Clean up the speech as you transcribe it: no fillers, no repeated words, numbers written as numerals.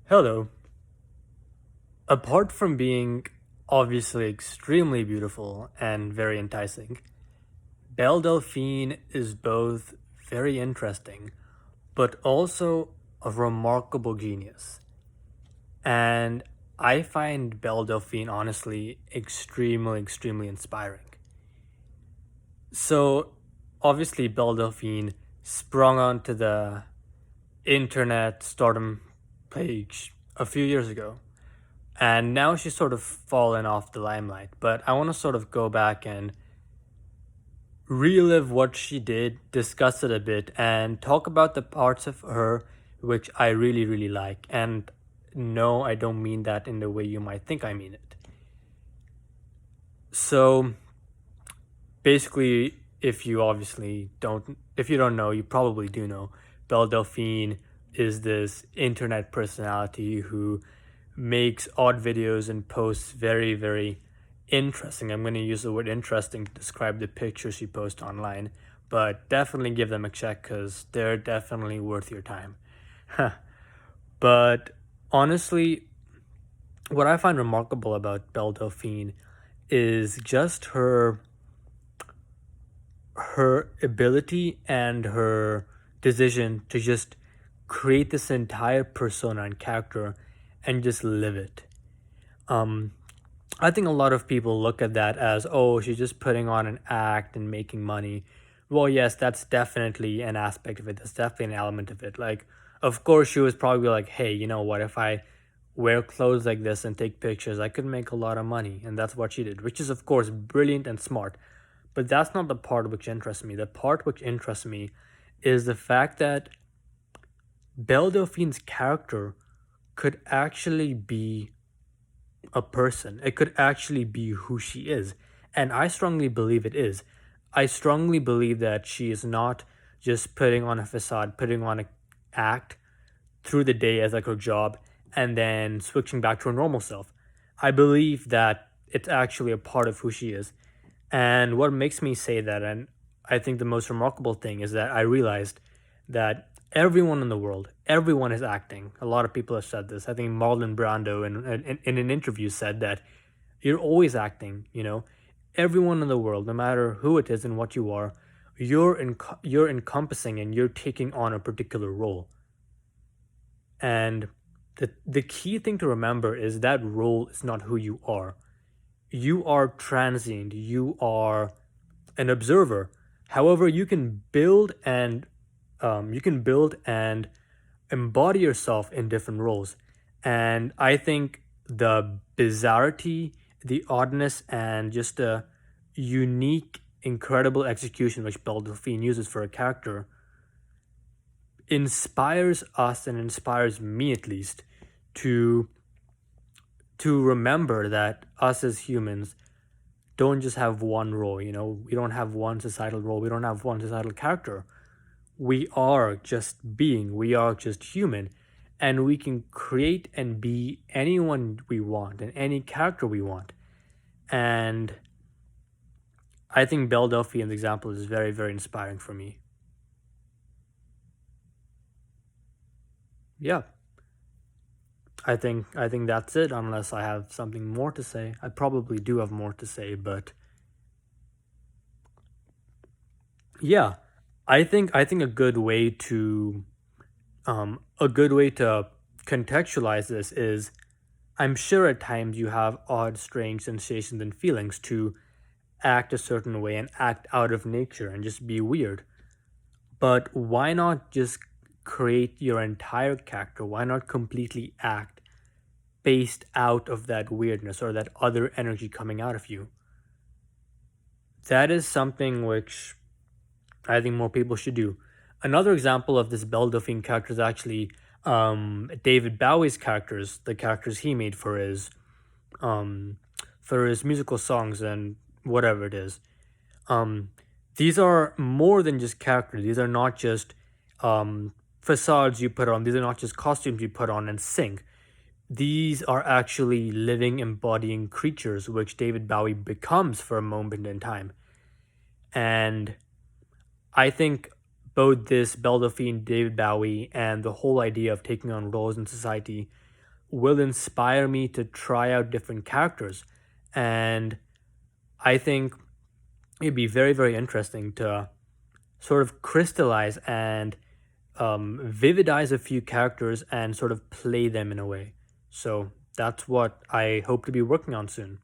Hello. Apart from being obviously extremely beautiful and very enticing, Belle Delphine is both very interesting, but also a remarkable genius. And I find Belle Delphine honestly extremely inspiring. So, obviously, Belle Delphine sprung onto the internet stardom page a few years ago. And now she's sort of fallen off the limelight. But I want to sort of go back and relive what she did, discuss it a bit, and talk about the parts of her which I really like. And no, I don't mean that in the way you might think I mean it. So basically, if you don't know, you probably do know, Belle Delphine is this internet personality who makes odd videos and posts very interesting. I'm going to use the word interesting to describe the pictures she posts online, but definitely give them a check because they're definitely worth your time. But honestly, what I find remarkable about Belle Delphine is just her ability and her decision to just create this entire persona and character and just live it. Um, I think a lot of people look at that as, oh, she's just putting on an act and making money. Well, yes, that's definitely an aspect of it. That's definitely an element of it. Like, of course, she was probably like, hey, you know what? If I wear clothes like this and take pictures, I could make a lot of money. And that's what she did, which is, of course, brilliant and smart. But that's not the part which interests me. The part which interests me is the fact that Belle Delphine's character could actually be a person. It could actually be who she is. And I strongly believe it is. I strongly believe that she is not just putting on a facade, putting on an act through the day as like her job, and then switching back to her normal self. I believe that it's actually a part of who she is. And what makes me say that, and I think the most remarkable thing is that I realized that everyone in the world, everyone is acting. A lot of people have said this. I think Marlon Brando in an interview said that you're always acting, you know. Everyone in the world, no matter who it is and what you are, you're encompassing and you're taking on a particular role. And the key thing to remember is that role is not who you are. You are transient, you are an observer. However, you can build and embody yourself in different roles. And I think the bizarrity, the oddness, and just a unique, incredible execution which Belle Delphine uses for a character inspires us and inspires me at least to remember that us as humans don't just have one role, you know, we don't have one societal role, we don't have one societal character. We are just being, we are just human, and we can create and be anyone we want and any character we want. And I think Belle Delphine's example is very inspiring for me. Yeah, I think that's it unless I have something more to say. I probably do have more to say, but yeah, I think a good way to contextualize this is I'm sure at times you have odd, strange sensations and feelings to act a certain way and act out of nature and just be weird. But why not just create your entire character? Why not completely act based out of that weirdness or that other energy coming out of you? That is something which I think more people should do. Another example of this Belle Delphine character is actually David Bowie's characters, the characters he made um, for his musical songs and whatever it is. Um, these are more than just characters. These are not just facades you put on. These are not just costumes you put on and sing. These are actually living, embodying creatures, which David Bowie becomes for a moment in time. And I think both this Belle Delphine, David Bowie, and the whole idea of taking on roles in society will inspire me to try out different characters. And I think it'd be very, very interesting to sort of crystallize and vividize a few characters and sort of play them in a way. So that's what I hope to be working on soon.